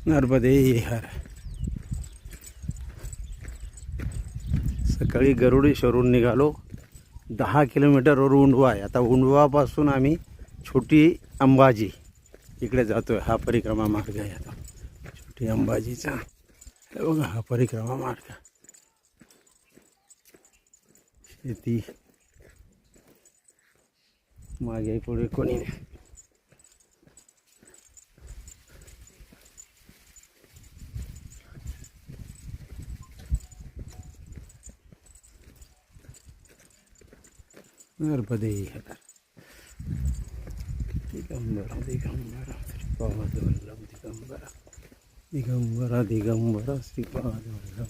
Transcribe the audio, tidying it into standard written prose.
नर्मदे हर. सकाळी गरुडेश्वरून निघालो. 10 किलोमीटरवर उंडवा आहे. आता उंडवापासून आम्ही छोटी अंबाजी इकडे जातोय. हा परिक्रमा मार्ग आहे. आता छोटी अंबाजीचा हे बघा, हा परिक्रमा मार्ग. शेती मागे पुढे कोणी नाही. नर्मदे हर. दिगंबरा दिगंबरा श्रीपाद वल्लभ दिगंबरा दिगंबरा दिगंबरा श्रीपाद वल्लभ.